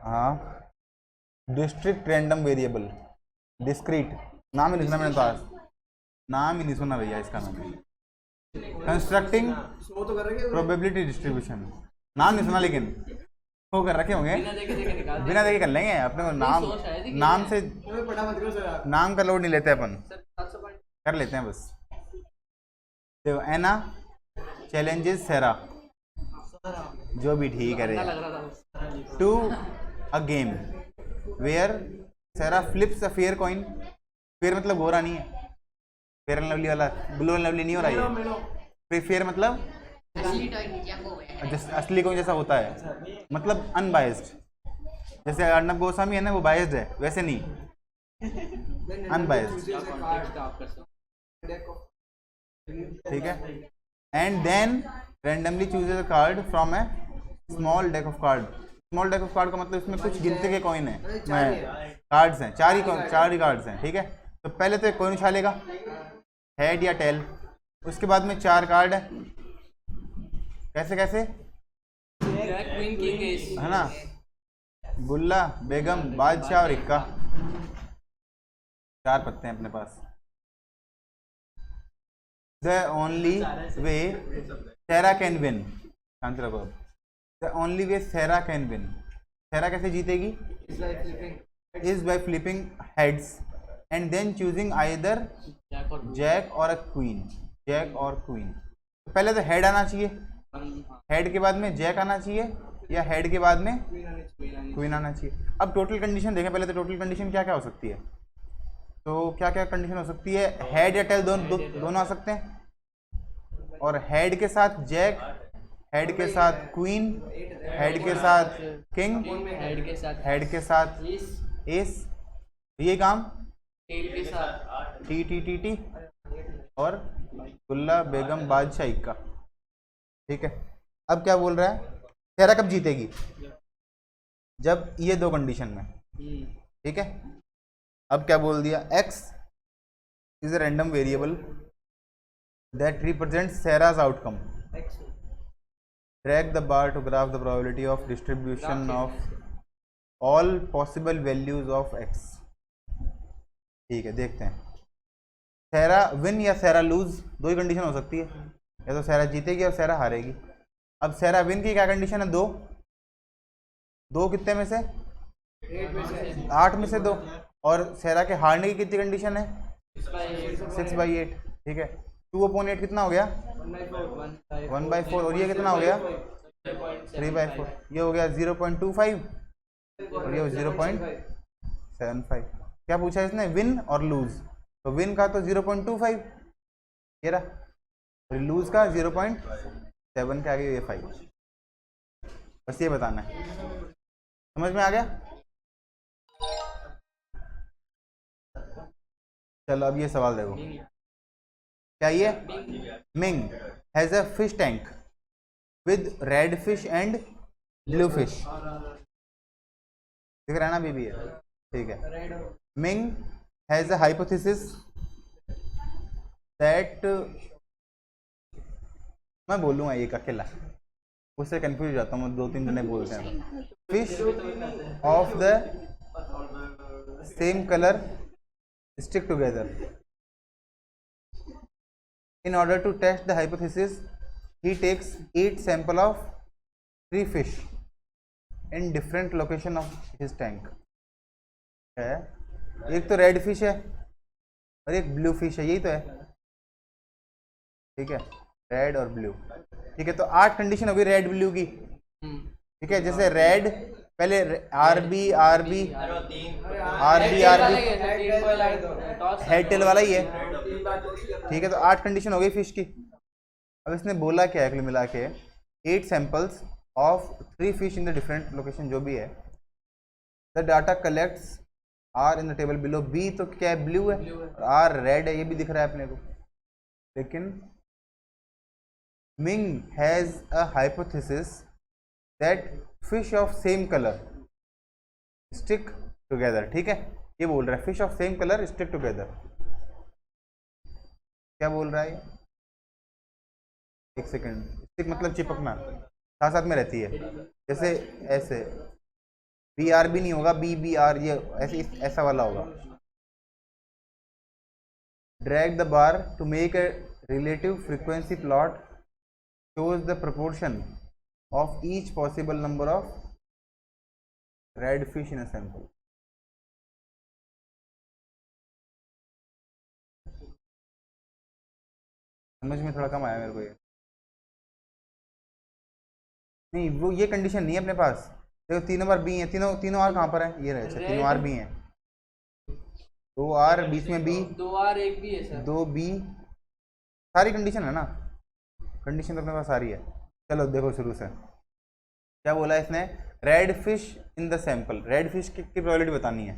हाँ, district random variable, discrete, नाम ही नहीं सुना मैंने तो आज, नाम ही नहीं सुना भैया इसका मैंने। कंस्ट्रक्टिंग प्रोबेबिलिटी डिस्ट्रीब्यूशन, नाम नहीं सुना लेकिन वो कर रखे होंगे, बिना देखे कर लेंगे अपने को। नाम, नाम से नाम का लोड नहीं लेते अपन, कर लेते हैं बस। देखो एना चैलेंजेस सेरा, जो भी ठीक है, to a game where Sera flips a fair coin. Fair मतलब गोरा नहीं है, फेयर एंड लवली वाला, ब्लू एंड लवली नहीं हो रहा है। फेयर मतलब असली कॉइन जैसा होता है, मतलब अनबायस्ड। जैसे अर्नब गोस्वामी है ना, वो बायस्ड है, वैसे नहीं, अनबायस्ड। ठीक है। And then randomly chooses a card from a small deck of card. Small deck of card का मतलब इसमें कुछ गिनते के कॉइन है, कार्ड्स हैं, चार ही कार्ड्स हैं। ठीक है, तो पहले तो एक कॉइन उछालेगा, हेड या टेल, उसके बाद में चार कार्ड है, कैसे कैसे है ना, गुल्ला, बेगम, बादशाह और इक्का, चार पत्ते हैं अपने पास। The only way Sera can win, शांत रखो। The only way Sera can win, Sera कैसे जीतेगी, is by flipping heads and then choosing either jack or a queen, jack और क्वीन। पहले तो हेड आना चाहिए, हेड के बाद में जैक आना चाहिए, या हेड के बाद में क्वीन आना चाहिए। अब टोटल कंडीशन देखें पहले, तो टोटल कंडीशन क्या क्या हो सकती है, तो क्या क्या कंडीशन हो सकती है, हेड या टेल दोनों आ सकते हैं, और हेड के साथ जैक, हेड के साथ क्वीन, हेड के साथ किंग, हेड के साथ एस, ये काम टी टी टी टी, और गुल्ला, बेगम, बादशाह, इक्का। ठीक है, अब क्या बोल रहा है, सेरा कब जीतेगी, जब ये दो कंडीशन में। ठीक है, अब क्या बोल दिया, x is a random variable that represents Sarah's outcome. Drag the bar to graph the probability of distribution of all possible values of x. ठीक है, देखते हैं, सैरा विन या सैरा लूज, दो ही कंडीशन हो सकती है, या तो सैरा जीतेगी और सैरा हारेगी। अब सैरा विन की क्या कंडीशन है, दो, दो कितने में से, 8 में से दो, और सैरा के हारने की कितनी कंडीशन है, 6/8। ठीक है, 2/8 कितना हो गया, 1/4, और ये कितना हो गया, 3/4, ये हो गया 0.25, और ये 0.75। क्या पूछा इसने, विन और लूज, तो विन का तो 0.25 ये रहा, और लूज का 0.7 के आगे ये 5, बस ये बताना है। समझ में आ गया, चलो अब ये सवाल देखो, क्या ये, Ming has a fish tank with red fish and blue fish, दिख रहा है ना, बीबी है। ठीक है, Ming has a hypothesis that, मैं बोलूंगा एक अकेला, उससे कंफ्यूज हो जाता हूँ, 2-3 जने बोलते हैं, fish of the same colour stick together. In order to test the hypothesis, he takes 8 sample of 3 fish in different location of his tank. है, एक तो रेड फिश है और एक ब्लू फिश है, यही तो है। ठीक है, रेड और ब्लू। ठीक है, तो 8 कंडीशन हो गई रेड ब्लू की। ठीक है, जैसे रेड पहले R B R B R B R B, head tail वाला ही है। ठीक है, तो 8 कंडीशन हो गई फिश की। अब इसने बोला क्या है, कुल मिला के 8 samples of 3 fish in the different location, जो भी है। The data collects are in the table below. B तो क्या है, ब्लू है, और आर रेड है, ये भी दिख रहा है अपने को। लेकिन Ming has a hypothesis that fish of same colour stick together. ठीक है, ये बोल रहा है fish of same colour stick together. क्या बोल रहा है, एक सेकंड, स्टिक मतलब चिपकना, साथ साथ में रहती है, जैसे ऐसे बी आर भी नहीं होगा, बी बी आर, ये ऐसे ऐसा वाला होगा। Drag the bar to make a relative frequency plot shows the proportion of each possible number of red fish in a sample. समझ में थोड़ा कम आया मेरे को ये। नहीं, वो ये कंडीशन नहीं है अपने पास। देखो तीनों बार बी है, तीनों आर कहाँ पर है, ये रहे, तीनों आर बी हैं, 2 आर बीच में बी, 2 आर 1 बी है सर, 2 बी, सारी कंडीशन है ना, कंडीशन तो अपने पास सारी है। चलो देखो शुरू से क्या बोला इसने, red fish in the sample. Red fish की प्रोबेबिलिटी बतानी है,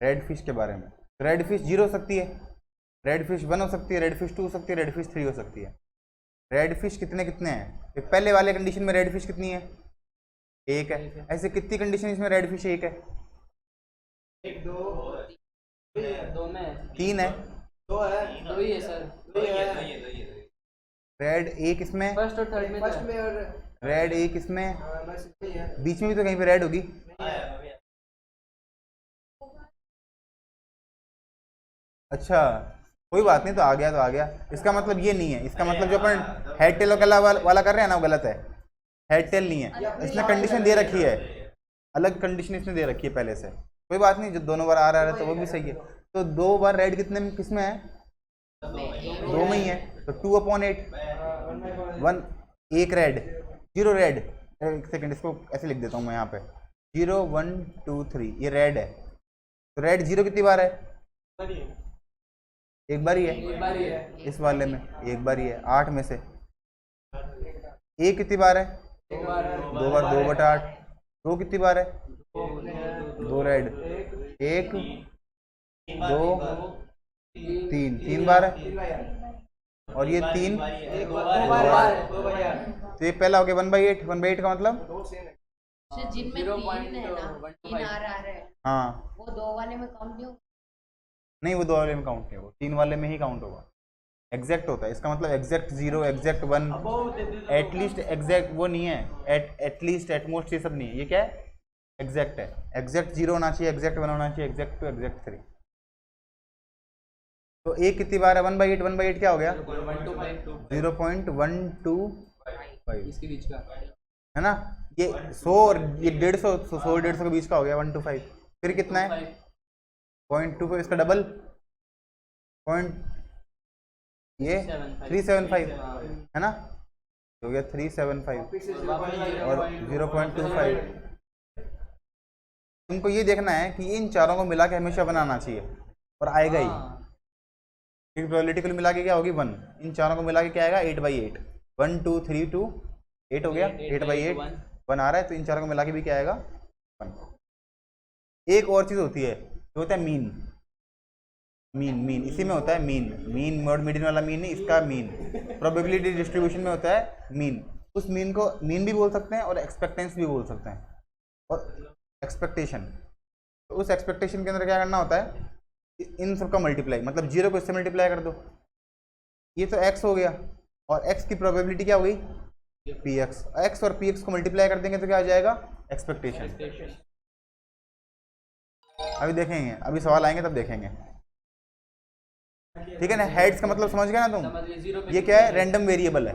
रेड फिश के बारे में। रेड फिश 0 हो सकती है, रेड फिश 1 हो सकती है, रेड फिश 2 हो सकती है, रेड फिश 3 हो सकती है। रेड फिश कितने कितने हैं, एक पहले वाले कंडीशन में रेड फिश कितनी है, 1 है। ऐसे कितनी कंडीशन इसमें रेड फिश 1 है, 1 2 में 3 है, 2 है, 2 ही है सर, 2 ही है। रेड 1 इसमें, फर्स्ट और थर्ड में, फर्स्ट में और रेड 1 इसमें, बस यही है। बीच में भी तो कहीं पे रेड होगी। अच्छा कोई बात नहीं, तो आ गया तो आ गया। इसका मतलब ये नहीं है, इसका मतलब जो अपन हेड टेल वाला कर रहे हैं ना वो गलत है, हेड टेल नहीं है। इसने कंडीशन दे रखी है, अलग कंडीशन इसने दे रखी है पहले से। कोई बात नहीं, जो दोनों बार आ रहा है तो वो भी सही है। तो 2 बार रेड कितने में, किस में है, 2 में ही है, तो 2/8, 1 1 रेड, 0 रेड। एक सेकंड, इसको ऐसे लिख देता हूँ मैं यहाँ पे, 0 1 2 3, ये रेड है। तो रेड 0 कितनी बार है, एक बार ही है, इस वाले में एक बार ही है 8 में से। एक कितनी बार है, 2 बार, 2/8। 2 कितनी बार है, 2 रेड, 1 2 3 बार है, और ये 3 2 बार, तो ये पहला हो गया 1/8। 1/8 का मतलब जिनमें 3 है ना, 3 आ रहा है, हाँ, वो 2 वाले में काउंट नहीं होगा। नहीं वो 2 वाले में काउंट नहीं होगा, 3 वाले में ही काउंट होगा। एग्जैक्ट होता है इसका मतलब, एग्जैक्ट 0, एग्जैक्ट 1, एटलीस्ट एग्जैक्ट वो नहीं है, एटलीस्ट एटमोस्ट ये सब नहीं है। ये क्या है, एग्जैक्ट है। एग्जैक्ट 0 होना चाहिए, एग्जैक्ट 1 होना चाहिए, एग्जैक्ट 2, एग्जैक्ट 3। तो एक कितनी बार है, 1/8। 1/8 क्या हो गया, 0.125 इसके बीच का है ना। ये 100 और ये 150, 100 150 के बीच का हो गया 125। फिर कितना है, 0.25, इसका डबल ये 375 है ना, तो हो गया 375 और 0.25। तुमको ये देखना है कि इन चारों को मिला के हमेशा बनाना चाहिए, और आएगा ही, क्योंकि प्रोबेबिलिटी कुल मिला के क्या होगी 1। इन चारों को मिला के क्या आएगा, 8/8। 1 2 3 2 8 हो गया, 8/8 1 आ रहा है, तो इन चारों को मिला के भी क्या आएगा 1। एक और चीज़ होती है, जो होता है मीन। मीन इसी में होता है, मीन मोड मीडियन वाला मीन नहीं, इसका मीन प्रोबेबिलिटी डिस्ट्रीब्यूशन में होता है मीन। उस मीन को मीन भी बोल सकते हैं और एक्सपेक्टेंस भी बोल सकते हैं, और एक्सपेक्टेशन। तो उस एक्सपेक्टेशन के अंदर क्या करना होता है, इन सबका मल्टीप्लाई, मतलब 0 को इससे मल्टीप्लाई कर दो। ये तो x हो गया, और x की प्रोबेबिलिटी क्या हो गई, px। x और px को मल्टीप्लाई कर देंगे तो क्या आ जाएगा, एक्सपेक्टेशन। अभी देखेंगे, अभी सवाल आएंगे तब देखेंगे, ठीक है ना। हेड्स का मतलब समझ गए ना तुम, ये क्या है, रैंडम वेरिएबल है,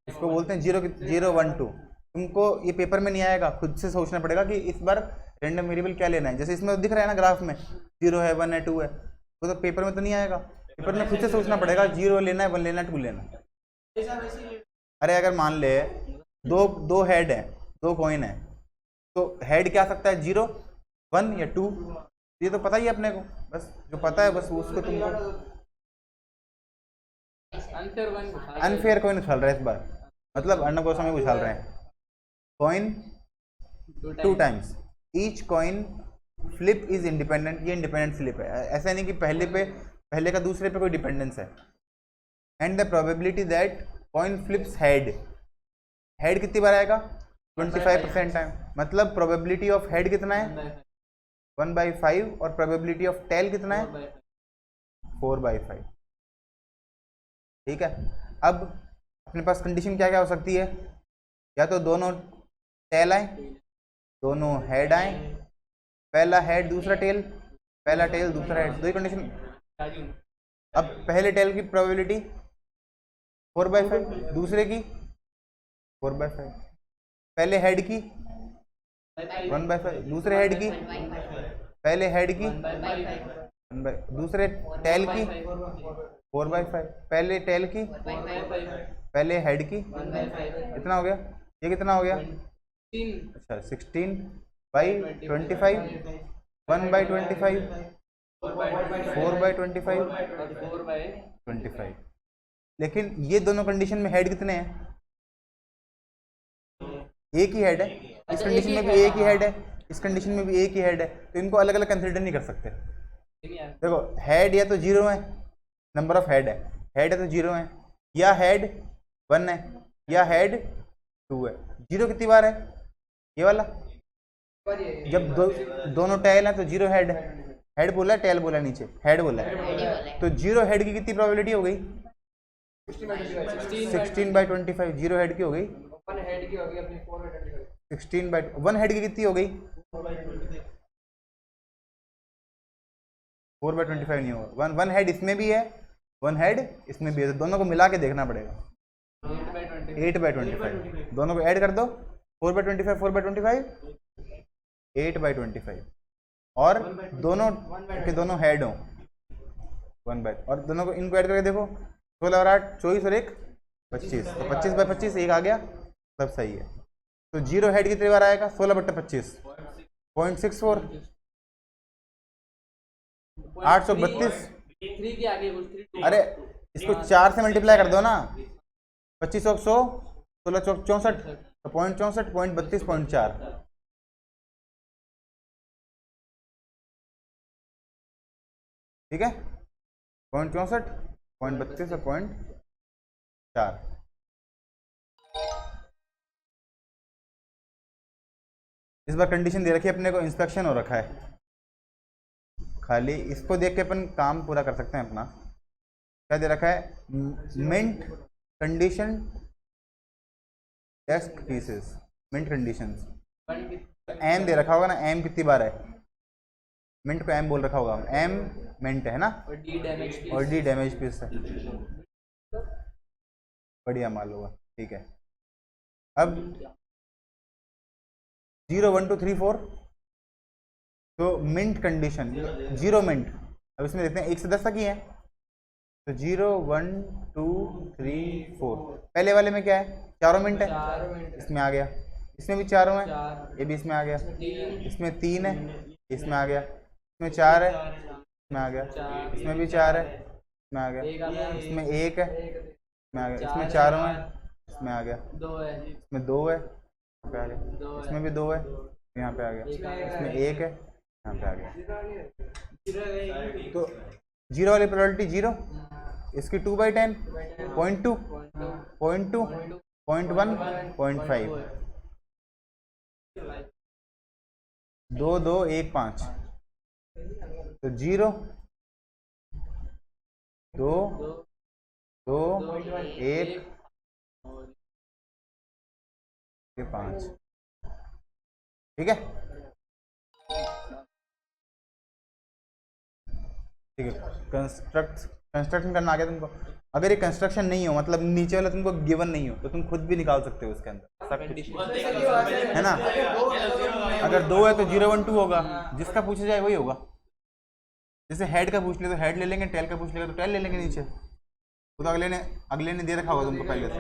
इसको बोलते हैं 0 1 2। तुमको ये पेपर में नहीं आएगा, खुद से सोचना पड़ेगा कि इस बार रैंडम वेरिएबल क्या लेना है। जैसे इसमें दिख रहा है ना ग्राफ में, 0 है, 1 है, 2 है, वो तो पेपर में तो नहीं आएगा। पेपर में खुद से सोचना पड़ेगा, 0 लेना है, 1 लेना है, 2 लेना है। अरे अगर मान ले दो हेड है, 2 कॉइन है, तो हेड क्या आ सकता है, 0 1 या 2, ये तो पता ही है अपने को, बस जो पता है बस उसको तुमको। अनफेयर कॉइन उछाल रहा है इस बार, मतलब अर्णव गोस्वामी उछाल रहे हैं। Coin 2 times, each coin flip is independent, ये इंडिपेंडेंट फ्लिप है, ऐसा नहीं कि पहले का दूसरे पे कोई डिपेंडेंस है। And the probability that coin flips head कितनी बार आएगा, 25% टाइम। मतलब प्रोबेबिलिटी ऑफ हेड कितना है, 1/5, और प्रोबेबिलिटी ऑफ टेल कितना है, 4/5। ठीक है। अब अपने पास कंडीशन क्या क्या हो सकती है, या तो दोनों टेल आए, दोनों हेड आए, पहला हेड दूसरा टेल, पहला टेल दूसरा हेड, दो ही कंडीशन। अब पहले टेल की प्रोबेबिलिटी 4/5, दूसरे की 4/5, पहले हेड की 1/5, दूसरे हेड की, पहले हेड की 1/5, दूसरे टेल की 4/5, पहले टेल की, पहले हेड की, कितना हो गया ये, कितना हो गया? अच्छा 16/25, 1/25, 4/25, 25। लेकिन ये दोनों कंडीशन में हेड कितने हैं? एक ही हेड है, इस कंडीशन में भी एक ही हेड है, इस कंडीशन में भी एक ही हेड है, तो इनको अलग अलग कंसिडर नहीं कर सकते। देखो हेड या तो 0 है, नंबर ऑफ हेड है तो 0 है, या हेड 1 है, या हेड 2 है। 0 कितनी बार है? ये वाला, जब दोनों टेल है तो 0 हेड है, हेड बोला है, टेल बोला नीचे, हेड बोला है, तो 0 हेड की कितनी प्रोबेबिलिटी हो गई? 16/25, 0 हेड की हो गई 1 हेड की होगी अपनी 4/25, 1 हेड की कितनी हो गई? 4/25 नहीं होगा, 1 हेड इसमें भी है, 1 हेड इसमें भी है, तो दोनों को मिला के देखना पड़ेगा। 8/25, दोनों को ऐड कर दो, 4/25, 4/25, 8/25, और दोनों के दोनों हेड हो 1/, और दोनों को इनको ऐड करके देखो, 16 और 8 24 और 1 25, तो 25/25 एक आ गया, सब सही है। तो 0 हेड कितनी बार आएगा? 16/25, 0.64, 832। 3 के आगे कुछ 3, अरे इसको 4 से मल्टीप्लाई कर दो ना, 25 और 100, 16 चौक 64, तो 0.64, 0.32, 0.4, ठीक है, 0.64, 0.32 और 0.4। इस बार कंडीशन दे रखी है अपने को, इंस्पेक्शन हो रखा है, खाली इसको देख के अपन काम पूरा कर सकते हैं अपना। क्या दे रखा है? Mint condition test pieces, mint conditions, एम दे रखा होगा ना, एम कितनी बार है? मिंट को एम बोल रखा होगा, एम मिंट है ना, और डी डैमेज पीस है, बढ़िया मान लो, ठीक है। अब 0 1 2 3 4, तो मिंट कंडीशन 0 मिंट, अब इसमें देखते हैं 1 से 10 तक ही है, तो 0 1 2 3 4, पहले वाले में क्या है? चारों मिंट है, इसमें आ गया, इसमें भी चारों है, ये भी इसमें आ गया, इसमें 3 है, इसमें आ गया, इसमें 4 है, इसमें आ गया, इसमें भी 4 है, इसमें आ गया, इसमें 1 है, इसमें आ गया, इसमें चारों है, इसमें आ गया, 2 है, इसमें 2 है, यहाँ पे आ गया, इसमें भी 2 है, यहाँ पे आ गया, इसमें 1 है, यहाँ पे आ गया। तो 0 वाली प्रोबेबिलिटी 0, इसकी 2/10, 0.2, 0.2, 0.1, 0.5, 2 2 1 5, तो 0 2 2 1 5, ठीक है, ठीक है। कंस्ट्रक्शन करना आ गया तुमको। अगर ये कंस्ट्रक्शन नहीं हो, मतलब नीचे वाला तुमको गिवन नहीं हो, तो तुम खुद भी निकाल सकते हो उसके अंदर सब कुछ, है ना। अगर 2 है तो 0 1 2 होगा, जिसका पूछा जाए वही होगा। जैसे हेड का पूछ ले तो हेड ले लेंगे, टेल का पूछ लेगा तो टेल ले लेंगे नीचे, वो तो अगले ने दे रखा होगा तुमको पहले से।